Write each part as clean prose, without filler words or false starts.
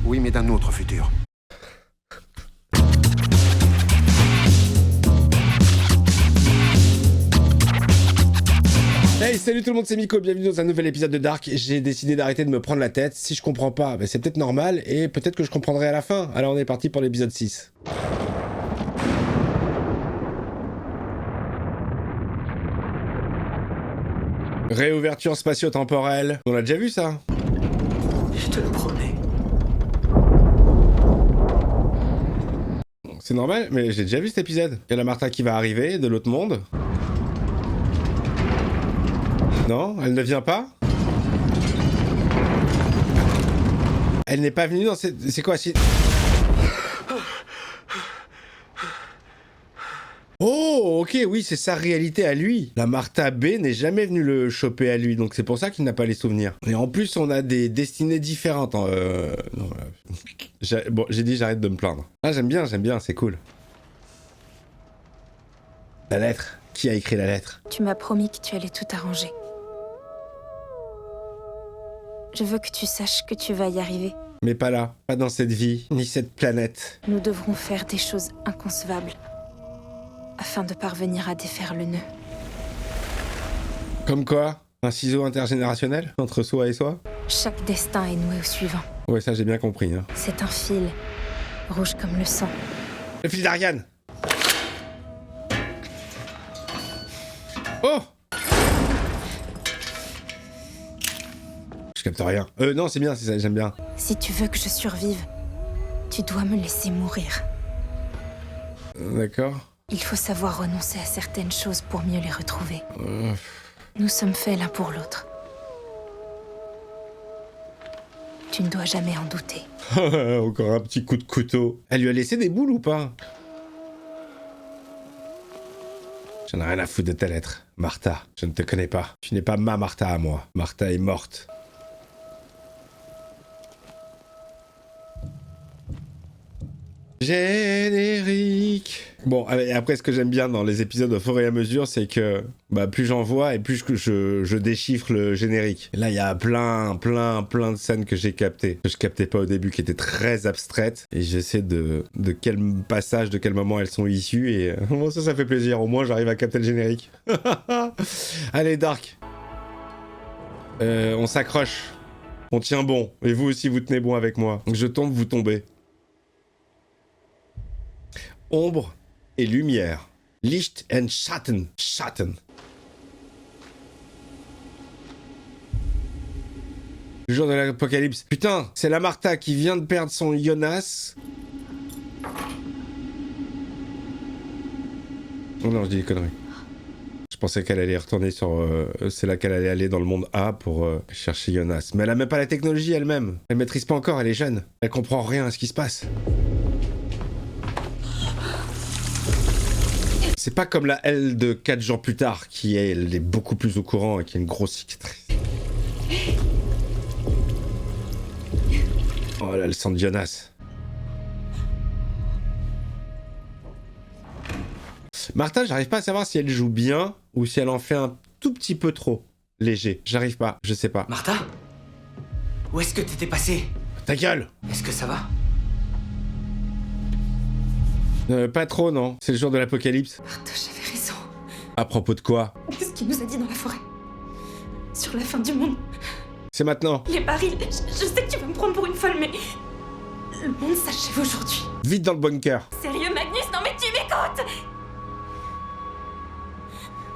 Oui, mais d'un autre futur. Hey, salut tout le monde, c'est Miko, bienvenue dans un nouvel épisode de Dark. J'ai décidé d'arrêter de me prendre la tête. Si je comprends pas, c'est peut-être normal, et peut-être que je comprendrai à la fin. Alors on est parti pour l'épisode 6. Réouverture spatio-temporelle. On a déjà vu ça? Je te le promets. C'est normal, mais j'ai déjà vu cet épisode. Il y a la Martha qui va arriver de l'autre monde. Non, elle ne vient pas? Elle n'est pas venue dans cette... C'est quoi si... Oh, ok, oui, c'est sa réalité à lui. La Martha B n'est jamais venue le choper à lui, donc c'est pour ça qu'il n'a pas les souvenirs. Et en plus, on a des destinées différentes. Non, bon, j'ai dit j'arrête de me plaindre. Ah, j'aime bien, c'est cool. La lettre. Qui a écrit la lettre? Tu m'as promis que tu allais tout arranger. Je veux que tu saches que tu vas y arriver. Mais pas là, pas dans cette vie, ni cette planète. Nous devrons faire des choses inconcevables afin de parvenir à défaire le nœud. Comme quoi? Un ciseau intergénérationnel entre soi et soi? Chaque destin est noué au suivant. Ouais, ça j'ai bien compris. Hein. C'est un fil, rouge comme le sang. Le fil d'Ariane! Oh! Je capte rien. Non, c'est bien, c'est ça, j'aime bien. Si tu veux que je survive, tu dois me laisser mourir. D'accord. Il faut savoir renoncer à certaines choses pour mieux les retrouver. Nous sommes faits l'un pour l'autre. Tu ne dois jamais en douter. Encore un petit coup de couteau. Elle lui a laissé des boules ou pas? J'en ai rien à foutre de ta lettre. Martha, je ne te connais pas. Tu n'es pas ma Martha à moi. Martha est morte. Générique. Bon, et après, ce que j'aime bien dans les épisodes au fur et à mesure, c'est que plus j'en vois et plus je déchiffre le générique. Et là, il y a plein de scènes que j'ai captées, que je captais pas au début, qui étaient très abstraites. Et j'essaie de quel passage, de quel moment elles sont issues. Et bon, ça fait plaisir. Au moins, j'arrive à capter le générique. Allez, Dark. On s'accroche. On tient bon. Et vous aussi, vous tenez bon avec moi. Je tombe, vous tombez. Ombre et lumière. Licht and Schatten. Schatten. Le jour de l'apocalypse. Putain, c'est la Martha qui vient de perdre son Jonas. Oh non, je dis des conneries. Je pensais qu'elle allait retourner sur... c'est là qu'elle allait aller dans le monde A pour chercher Jonas. Mais elle a même pas la technologie elle-même. Elle maîtrise pas encore, elle est jeune. Elle comprend rien à ce qui se passe. C'est pas comme la L de 4 jours plus tard, qui elle est beaucoup plus au courant et qui a une grosse cicatrice. Oh là, le sang de Jonas. Martha, j'arrive pas à savoir si elle joue bien ou si elle en fait un tout petit peu trop léger. J'arrive pas, je sais pas. Martha? Où est-ce que t'étais passé? Ta gueule! Est-ce que ça va? Pas trop, non. C'est le jour de l'apocalypse. Martha, j'avais raison. À propos de quoi? Qu'est-ce qu'il nous a dit dans la forêt? Sur la fin du monde. C'est maintenant. Les barils, je sais que tu vas me prendre pour une folle, mais... Le monde s'achève aujourd'hui. Vite dans le bunker. Sérieux, Magnus? Non mais tu m'écoutes!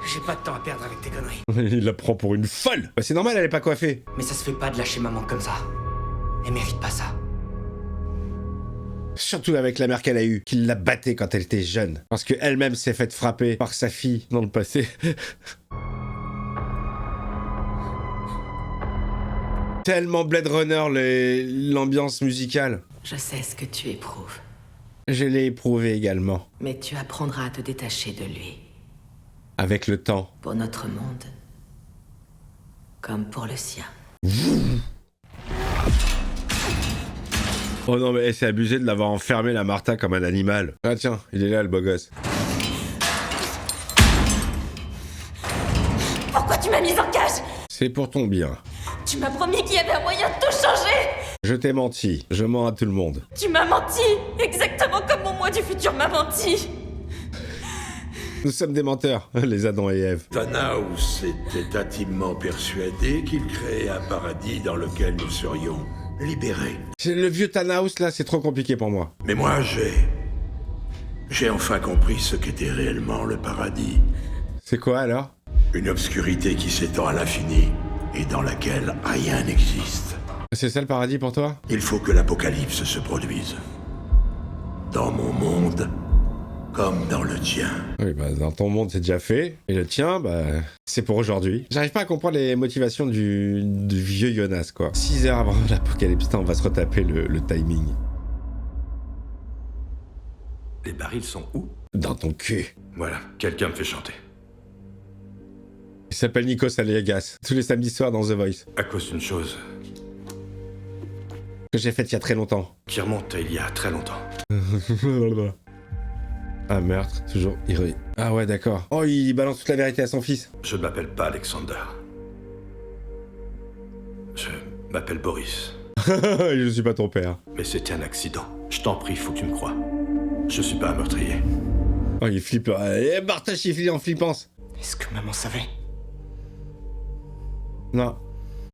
J'ai pas de temps à perdre avec tes conneries. Il la prend pour une folle. C'est normal, elle est pas coiffée. Mais ça se fait pas de lâcher maman comme ça. Elle mérite pas ça. Surtout avec la mère qu'elle a eue, qui la battait quand elle était jeune. Parce qu'elle-même s'est faite frapper par sa fille dans le passé. Tellement Blade Runner, l'ambiance musicale. Je sais ce que tu éprouves, Je l'ai éprouvé également. mais tu apprendras à te détacher de lui. Avec le temps. Pour notre monde, comme pour le sien. Oh non, mais c'est abusé de l'avoir enfermé, la Martha, comme un animal. Ah tiens, il est là, le beau gosse. Pourquoi tu m'as mise en cage? C'est pour ton bien. Tu m'as promis qu'il y avait un moyen de tout changer. Je t'ai menti. Je mens à tout le monde. Tu m'as menti, exactement comme mon moi du futur m'a menti. Nous sommes des menteurs, les Adam et Ève. Thanos était intimement persuadé qu'il créait un paradis dans lequel nous serions libérés. Le vieux Thanos, là, c'est trop compliqué pour moi. Mais moi, j'ai enfin compris ce qu'était réellement le paradis. C'est quoi, alors? Une obscurité qui s'étend à l'infini et dans laquelle rien n'existe. C'est ça le paradis pour toi? Il faut que l'apocalypse se produise. Dans mon monde, comme dans le tien. Oui, bah, dans ton monde, c'est déjà fait. Et le tien, bah, c'est pour aujourd'hui. J'arrive pas à comprendre les motivations du vieux Jonas, quoi. 6 heures avant l'apocalypse, on va se retaper le timing. Les barils sont où? Dans ton cul. Voilà, quelqu'un me fait chanter. Il s'appelle Nikos Aliagas. Tous les samedis soirs dans The Voice. À cause d'une chose Que j'ai faite il y a très longtemps. qui remonte à il y a très longtemps. Un meurtre, toujours ironique. Ah ouais, d'accord. Oh, il balance toute la vérité à son fils. Je ne m'appelle pas Alexander. Je m'appelle Boris. Je suis pas ton père. Mais c'était un accident. Je t'en prie, faut que tu me crois. Je suis pas un meurtrier. Oh, il flippe. Et Bartosz, il flippe en flippance. Est-ce que maman savait? Non.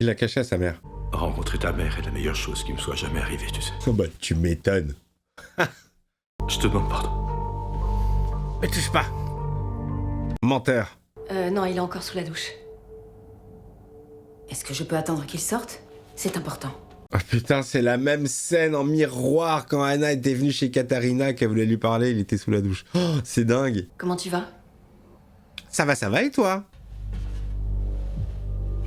Il l'a caché à sa mère. Rencontrer ta mère est la meilleure chose qui me soit jamais arrivée, tu sais. Oh bah, tu m'étonnes. Je te demande pardon. Mais touche pas. Menteur. Non, il est encore sous la douche. Est-ce que je peux attendre qu'il sorte? C'est important. Oh putain, c'est la même scène en miroir quand Anna était venue chez Katarina, qu'elle voulait lui parler, il était sous la douche. Oh, c'est dingue. Comment tu vas? Ça va et toi?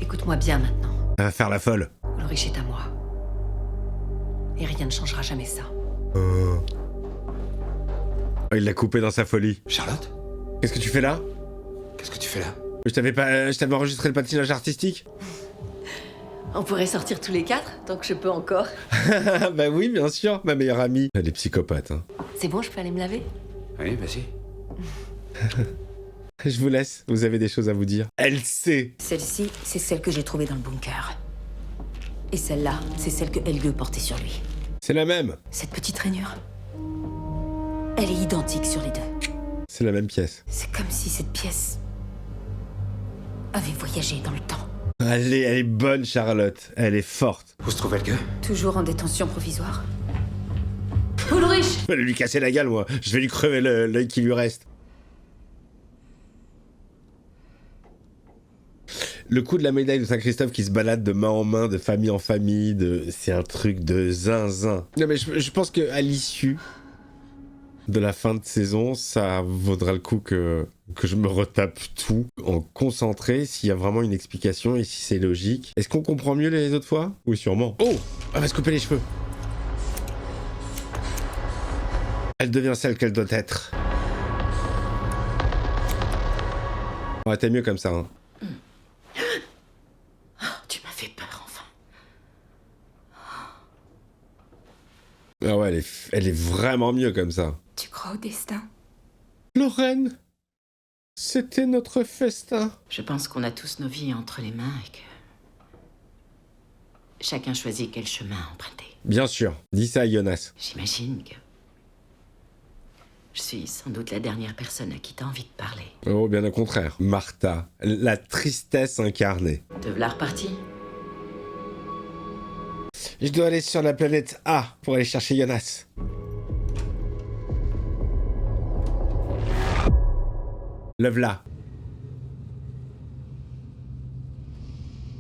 Écoute-moi bien maintenant. Elle va faire la folle. Ulrich est à moi. Et rien ne changera jamais ça. Oh, il l'a coupé dans sa folie. Charlotte? Qu'est-ce que tu fais là? Qu'est-ce que tu fais là? Je t'avais enregistré le patinage artistique. On pourrait sortir tous les quatre, tant que je peux encore. Bah oui, bien sûr, ma meilleure amie. Elle est psychopathe, hein. C'est bon, je peux aller me laver? Oui, vas-y. Je vous laisse, vous avez des choses à vous dire. Elle sait. Celle-ci, c'est celle que j'ai trouvée dans le bunker. Et celle-là, c'est celle que Helge portait sur lui. C'est la même. Cette petite rainure, elle est identique sur les deux. C'est la même pièce. C'est comme si cette pièce avait voyagé dans le temps. Elle est bonne, Charlotte. Elle est forte. Où se trouve Helge? Toujours en détention provisoire. Ulrich! Je vais lui casser la gueule, moi. Je vais lui crever l'œil qui lui reste. Le coup de la médaille de Saint-Christophe qui se balade de main en main, de famille en famille, c'est un truc de zinzin. Non mais je pense qu'à l'issue de la fin de saison, ça vaudra le coup que je me retape tout en concentré s'il y a vraiment une explication et si c'est logique. Est-ce qu'on comprend mieux les autres fois? Oui, sûrement. Oh! Elle va se couper les cheveux. Elle devient celle qu'elle doit être. Ouais, t'es mieux comme ça, hein. Tu m'as fait peur, enfin. Ah ouais, elle est vraiment mieux comme ça. Tu crois au destin? Lorraine, c'était notre festin. Je pense qu'on a tous nos vies entre les mains et que chacun choisit quel chemin emprunter. Bien sûr, dis ça à Jonas. J'imagine que je suis sans doute la dernière personne à qui t'as envie de parler. Oh, bien au contraire. Martha, la tristesse incarnée. Te v'là reparti? Je dois aller sur la planète A pour aller chercher Jonas. Le v'là.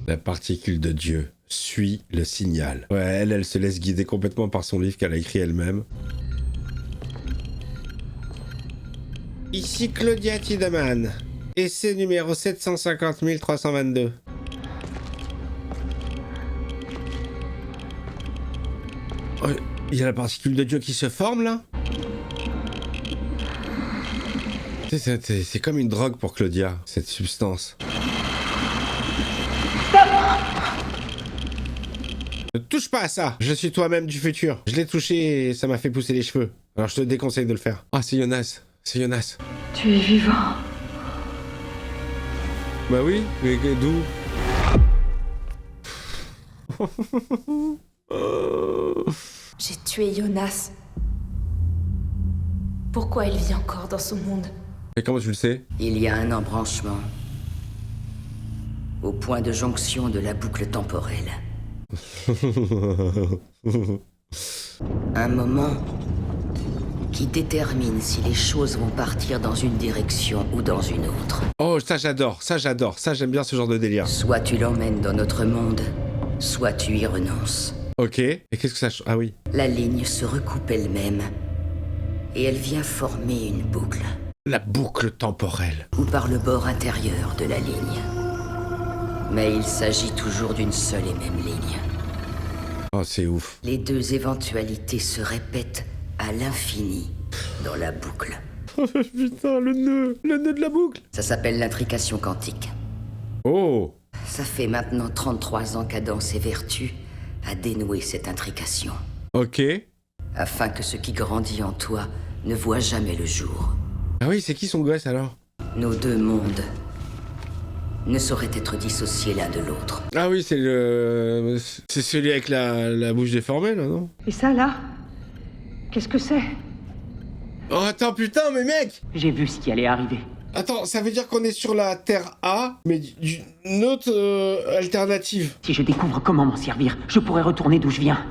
La particule de Dieu suit le signal. Ouais, elle se laisse guider complètement par son livre qu'elle a écrit elle-même. Ici Claudia Tiedemann. Essai numéro 750 322. Oh, il y a la particule de Dieu qui se forme là? C'est comme une drogue pour Claudia, cette substance. Ne touche pas à ça! Je suis toi-même du futur. Je l'ai touché et ça m'a fait pousser les cheveux. Alors je te déconseille de le faire. Ah, c'est Jonas. C'est Jonas. Tu es vivant. Bah oui, mais d'où? J'ai tué Jonas. Pourquoi il vit encore dans ce monde? Et comment tu le sais? Il y a un embranchement. Au point de jonction de la boucle temporelle. Un moment qui détermine si les choses vont partir dans une direction ou dans une autre. Oh, ça j'adore, ça j'aime bien ce genre de délire. Soit tu l'emmènes dans notre monde, soit tu y renonces. Ok, et qu'est-ce que ça... Ah oui. La ligne se recoupe elle-même, et elle vient former une boucle, La boucle temporelle. ou par le bord intérieur de la ligne. Mais il s'agit toujours d'une seule et même ligne. Oh, c'est ouf. Les deux éventualités se répètent à l'infini dans la boucle. Oh putain, le nœud de la boucle. Ça s'appelle l'intrication quantique. Oh. Ça fait maintenant 33 ans qu'Adam s'évertue à dénouer cette intrication, Ok. afin que ce qui grandit en toi ne voit jamais le jour. Ah oui, c'est qui son gosse alors? Nos deux mondes ne sauraient être dissociés l'un de l'autre. Ah oui, c'est le... C'est celui avec la bouche déformée, là, non? Et ça, là? Qu'est-ce que c'est? Oh, attends, putain, mais mec! J'ai vu ce qui allait arriver. Attends, ça veut dire qu'on est sur la Terre A, mais d'une autre alternative. Si je découvre comment m'en servir, je pourrai retourner d'où je viens.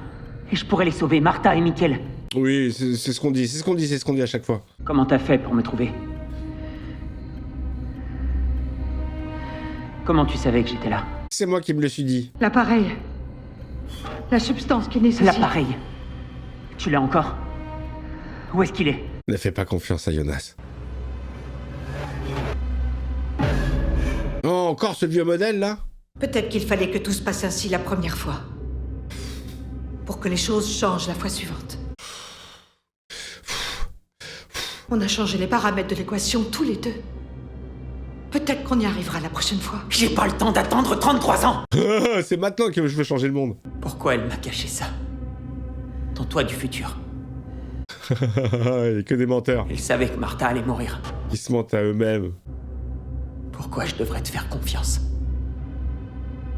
Et je pourrai les sauver, Martha et Mikkel. Oui, c'est ce qu'on dit, c'est ce qu'on dit à chaque fois. Comment t'as fait pour me trouver? Comment tu savais que j'étais là? C'est moi qui me le suis dit. L'appareil. La substance qui nécessite... L'appareil. Tu l'as encore? Où est-ce qu'il est? Ne fais pas confiance à Jonas. Oh, encore ce vieux modèle, là? Peut-être qu'il fallait que tout se passe ainsi la première fois. Pour que les choses changent la fois suivante. On a changé les paramètres de l'équation tous les deux. Peut-être qu'on y arrivera la prochaine fois. J'ai pas le temps d'attendre 33 ans! C'est maintenant que je veux changer le monde. Pourquoi elle m'a caché ça? Ton toi du futur. Il y a que des menteurs. Il savait que Martha allait mourir. Ils se mentent à eux-mêmes. Pourquoi je devrais te faire confiance?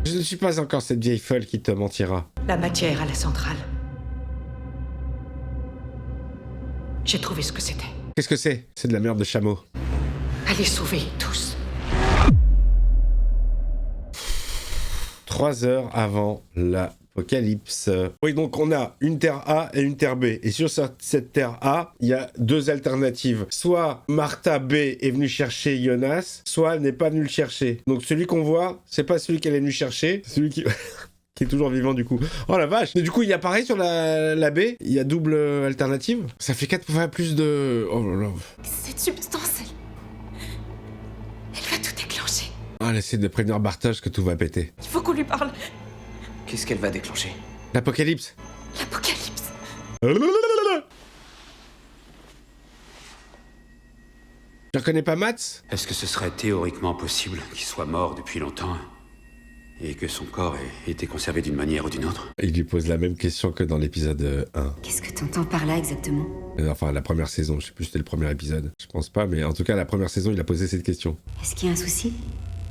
Je ne suis pas encore cette vieille folle qui te mentira. La matière à la centrale. J'ai trouvé ce que c'était. Qu'est-ce que c'est? C'est de la merde de chameau. Allez sauver tous. 3 heures avant l'apocalypse. Oui, donc on a une Terre A et une Terre B. Et sur cette Terre A, il y a deux alternatives. Soit Martha B est venue chercher Jonas, soit elle n'est pas venue le chercher. Donc celui qu'on voit, c'est pas celui qu'elle est venue chercher, c'est celui qui... qui est toujours vivant du coup. Oh la vache. Mais du coup, il y a pareil sur la B, il y a double alternative. Ça fait 4 fois plus de... Oh là là. Cette substance, elle va tout déclencher. Ah, elle essaie de prévenir Bartosz que tout va péter. Il faut qu'on lui parle. Qu'est-ce qu'elle va déclencher? L'apocalypse. L'apocalypse. Tu reconnais pas Mats? Est-ce que ce serait théoriquement possible qu'il soit mort depuis longtemps et que son corps ait été conservé d'une manière ou d'une autre? Il lui pose la même question que dans l'épisode 1. Qu'est-ce que t'entends par là exactement? Enfin, la première saison, je sais plus si c'était le premier épisode. Je pense pas, mais en tout cas, la première saison, il a posé cette question. Est-ce qu'il y a un souci?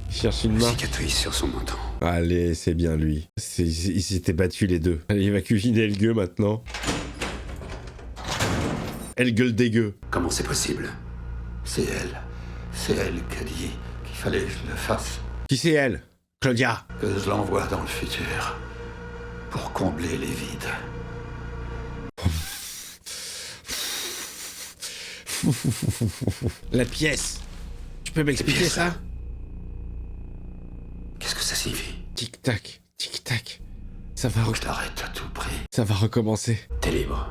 Il cherche une Une main. cicatrice sur son menton. Allez, c'est bien lui. Ils s'étaient battus les deux. Allez, il va cuisiner Helge maintenant. Helge le dégueu. Comment c'est possible? C'est elle. C'est elle qui a dit qu'il fallait que je le fasse. Qui c'est elle? Claudia. Que je l'envoie dans le futur. Pour combler les vides. La pièce. Tu peux m'expliquer ça? Qu'est-ce que ça signifie? Tic-tac, tic-tac. Ça va, Faut que je l'arrête à tout prix. ça va recommencer. T'es libre.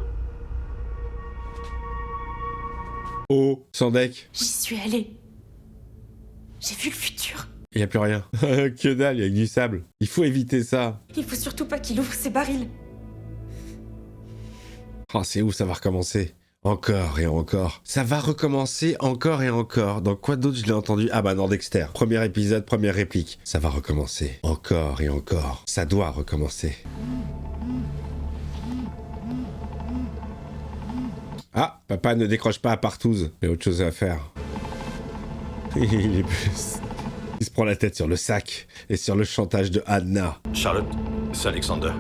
Oh, Sandek. J'y suis allée. J'ai vu le futur. Il y a plus rien. Que dalle, il y a que du sable. Il faut éviter ça. Il faut surtout pas qu'il ouvre ses barils. Oh, c'est où ça va recommencer? Encore et encore. Ça va recommencer encore et encore. Dans quoi d'autre je l'ai entendu? Ah bah dans Dexter. Premier épisode, première réplique. Ça va recommencer. Encore et encore. Ça doit recommencer. Ah, papa ne décroche pas à partouze. Il y a autre chose à faire. Il se prend la tête sur le sac et sur le chantage de Anna. Charlotte, C'est Alexander.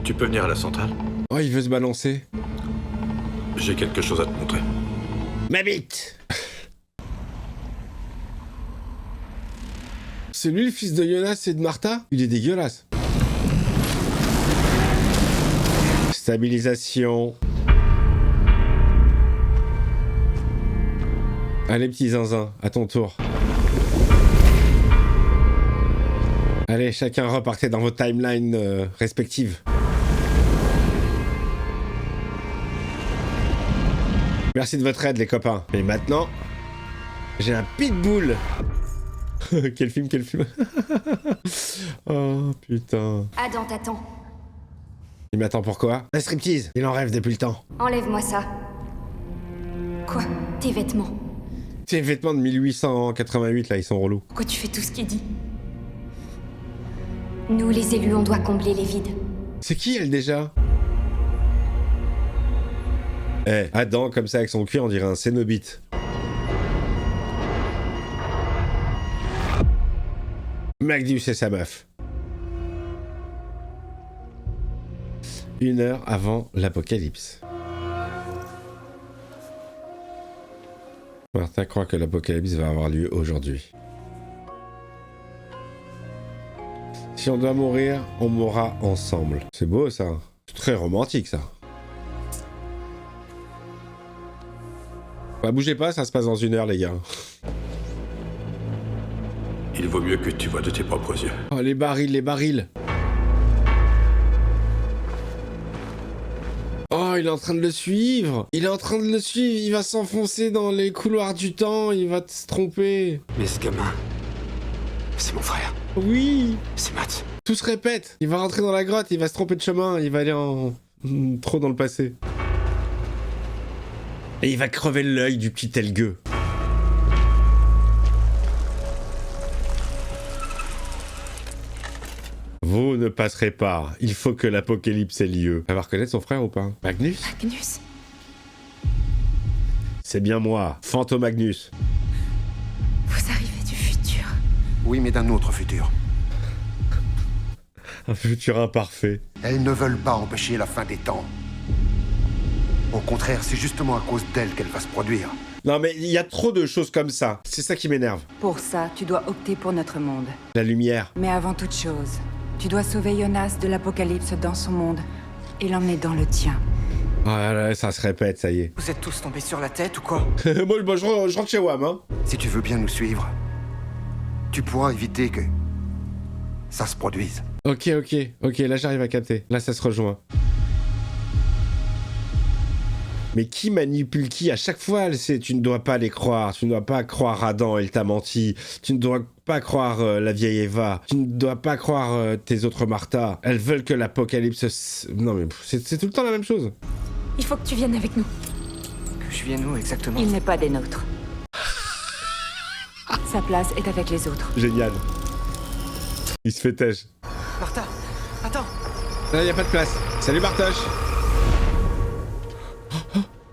Tu peux venir à la centrale? Oh, il veut se balancer. J'ai quelque chose à te montrer. Ma bite. C'est lui le fils de Jonas et de Martha? Il est dégueulasse. Stabilisation. Allez, petit zinzin, à ton tour. Allez, chacun repartez dans vos timelines respectives. Merci de votre aide, les copains. Et maintenant, j'ai un pitbull. Quel film, quel film. Oh, putain. Adam t'attend. Il m'attend pourquoi? Un striptease. Il en rêve depuis le temps. Enlève-moi ça. Quoi? Tes vêtements. Tes vêtements de 1888, là, ils sont relous. Pourquoi tu fais tout ce qu'il dit? Nous, les élus, on doit combler les vides. C'est qui, elle, déjà? Eh, Adam, comme ça, avec son cuir, on dirait un cénobite. Magnus et sa meuf. 1 heure avant l'apocalypse. Martha croit que l'apocalypse va avoir lieu aujourd'hui. Si on doit mourir, on mourra ensemble. C'est beau, ça. C'est très romantique, ça. Bah, bougez pas, ça se passe dans 1 heure, les gars. Il vaut mieux que tu vois de tes propres yeux. Oh, les barils, les barils. Oh, il est en train de le suivre. Il est en train de le suivre. Il va s'enfoncer dans les couloirs du temps. Il va se tromper. Mais ce gamin, c'est mon frère. Oui. C'est Matt. Tout se répète. Il va rentrer dans la grotte. Il va se tromper de chemin. Il va aller en... trop dans le passé. Et il va crever l'œil du petit Helge. Vous ne passerez pas. Il faut que l'apocalypse ait lieu. Elle va reconnaître son frère ou pas? Magnus? Magnus? C'est bien moi, Fantôme Magnus. Vous arrivez du futur. Oui, mais d'un autre futur. Un futur imparfait. Elles ne veulent pas empêcher la fin des temps. Au contraire, c'est justement à cause d'elles qu'elle va se produire. Non mais il y a trop de choses comme ça. C'est ça qui m'énerve. Pour ça, tu dois opter pour notre monde. La lumière. Mais avant toute chose, tu dois sauver Jonas de l'apocalypse dans son monde et l'emmener dans le tien. Oh là là, ça se répète, ça y est. Vous êtes tous tombés sur la tête ou quoi? Moi, je rentre chez WAM, hein. Si tu veux bien nous suivre, tu pourras éviter que ça se produise. Ok, là j'arrive à capter. Là ça se rejoint. Mais qui manipule qui? À chaque fois, tu ne dois pas les croire. Tu ne dois pas croire Adam, elle t'a menti. Tu ne dois pas croire la vieille Eva. Tu ne dois pas croire tes autres Martha. Elles veulent que l'apocalypse... Non mais c'est tout le temps la même chose. Il faut que tu viennes avec nous. Que je vienne où exactement? Il n'est pas des nôtres. Sa place est avec les autres. Génial. Il se fait têche. Martha, attends. Là, y a pas de place. Salut Bartosz.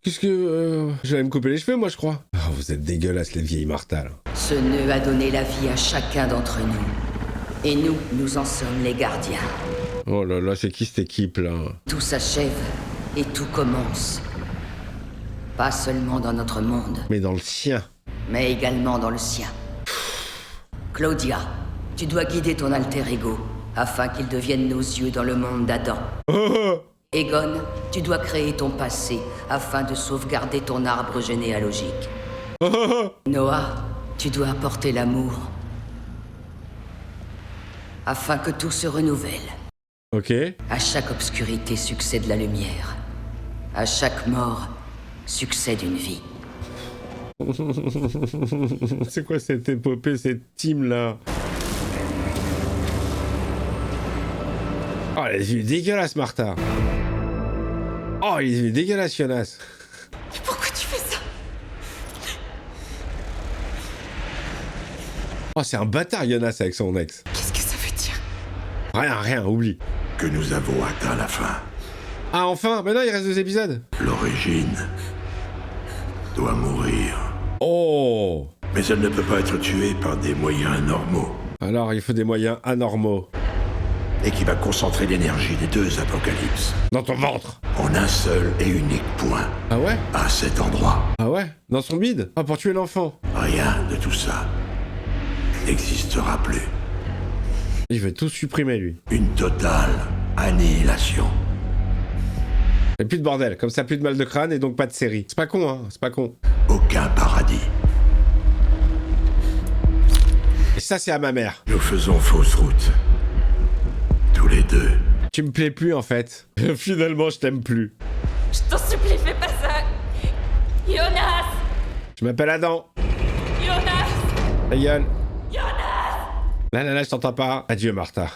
Qu'est-ce que... J'allais me couper les cheveux, moi, je crois. Oh, vous êtes dégueulasse, les vieilles Martha, là. Ce nœud a donné la vie à chacun d'entre nous. Et nous, nous en sommes les gardiens. Oh là là, c'est qui cette équipe, là? Tout s'achève et tout commence. Pas seulement dans notre monde, Mais dans le sien. mais également dans le sien. Claudia, tu dois guider ton alter ego, afin qu'il devienne nos yeux dans le monde d'Adam. Egon, tu dois créer ton passé, afin de sauvegarder ton arbre généalogique. Noah, tu dois apporter l'amour, afin que tout se renouvelle. Ok. À chaque obscurité succède la lumière. À chaque mort succède une vie. C'est quoi cette épopée, cette team-là? Oh, elle est dégueulasse, Martha. Oh, il est dégueulasse, Jonas. Mais pourquoi tu fais ça? Oh, c'est un bâtard, Jonas, avec son ex. Qu'est-ce que ça veut dire? Rien, oublie. Que nous avons atteint la fin. Ah, enfin? Mais non, il reste 2 épisodes. L'origine doit mourir. Oh, Mais elle ne peut pas être tuée par des moyens normaux. Alors, il faut des moyens anormaux. Et qui va concentrer l'énergie des deux apocalypses. Dans ton ventre. En un seul et unique point. Ah ouais? À cet endroit. Ah ouais? Dans son bide? Ah, pour tuer l'enfant. Rien de tout ça n'existera plus. Il veut tout supprimer, lui. Une totale annihilation. Et plus de bordel, comme ça plus de mal de crâne et donc pas de série. C'est pas con, hein, c'est pas con. Aucun paradis. Et ça, c'est à ma mère. Nous faisons fausse route. Tous les deux. Tu me plais plus, en fait. Finalement, je t'aime plus. Je t'en supplie, fais pas ça. Jonas. Je m'appelle Adam. Jonas. Ta gueule. Jonas. Là, je t'entends pas. Adieu, Martha.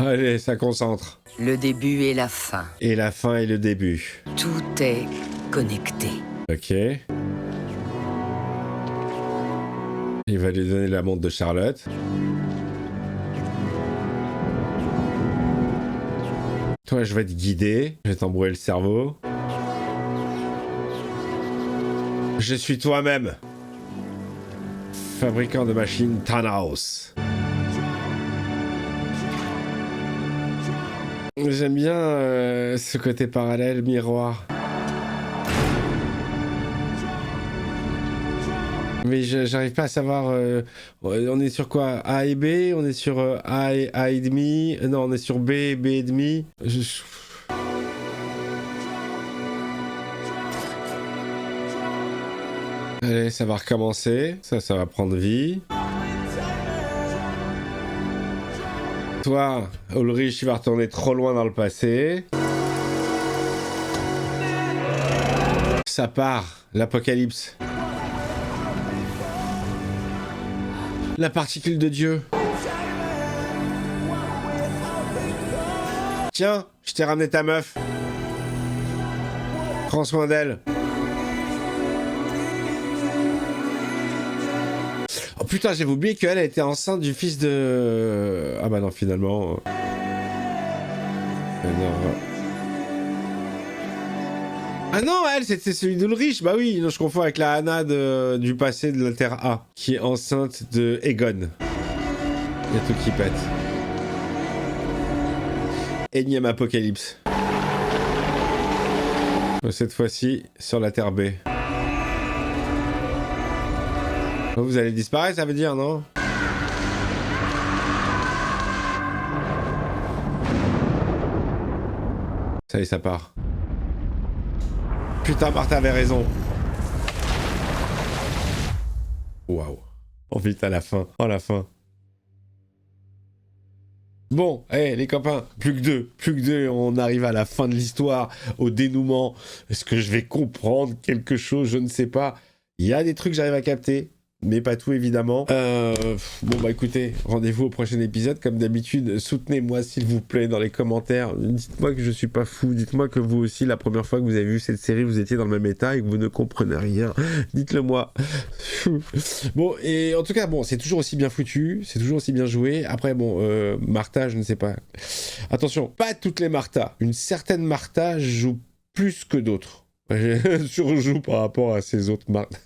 Allez, ça concentre. Le début et la fin. Et la fin et le début. Tout est connecté. Ok. Il va lui donner la montre de Charlotte. Toi, je vais te guider. Je vais t'embrouiller le cerveau. Je suis toi-même. Fabricant de machines Thanos. J'aime bien ce côté parallèle, miroir. Mais j'arrive pas à savoir... on est sur quoi? A et B? On est sur A et demi? Non, on est sur B et demi. Allez, ça va recommencer. Ça va prendre vie. Toi, Ulrich, tu vas retourner trop loin dans le passé. Ça part, l'apocalypse. La particule de Dieu. Tiens, je t'ai ramené ta meuf. Prends soin d'elle. Oh putain, j'avais oublié qu'elle était enceinte du fils de... Ah bah non, finalement... Ah non, elle, c'était celui d'Ulrich. Bah oui, non, je confonds avec la Anna du passé de la Terre A, qui est enceinte de Egon. Il y a tout qui pète. Énième apocalypse. Cette fois-ci, sur la Terre B. Vous allez disparaître, ça veut dire, non? Ça y est, ça part. Putain, Martha avait raison. Waouh. Oh vite, à la fin. Oh, la fin. Bon, hey, les copains, plus que deux, on arrive à la fin de l'histoire, au dénouement. Est-ce que je vais comprendre quelque chose? Je ne sais pas. Il y a des trucs que j'arrive à capter, mais pas tout évidemment. Bon bah écoutez, rendez-vous au prochain épisode. Comme d'habitude, soutenez-moi s'il vous plaît dans les commentaires. Dites-moi que je suis pas fou. Dites-moi que vous aussi, la première fois que vous avez vu cette série, vous étiez dans le même état et que vous ne comprenez rien. Dites-le moi. Bon, et en tout cas, bon, c'est toujours aussi bien foutu, c'est toujours aussi bien joué. Après, bon, Martha, je ne sais pas. Attention, pas toutes les Martha. Une certaine Martha joue plus que d'autres. Surjoue par rapport à ces autres Martha.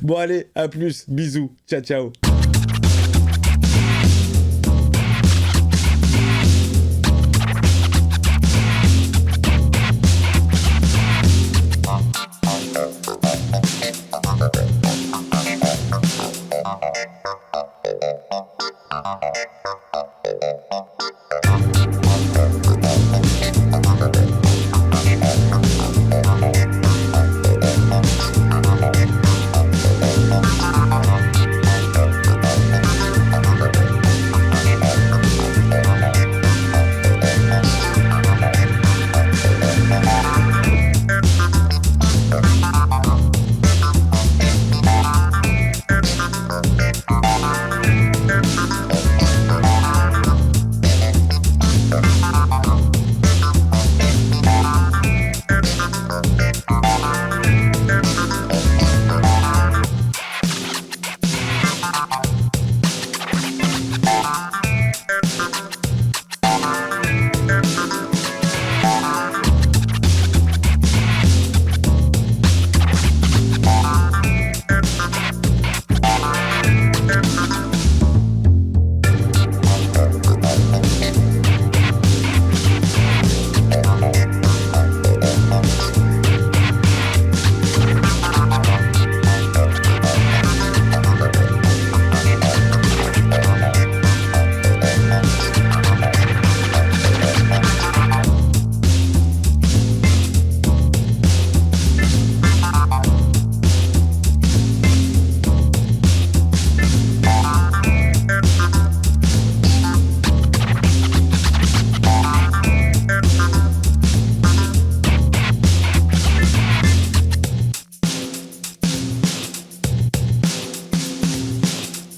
Bon allez, à plus, bisous, ciao ciao. Thank you.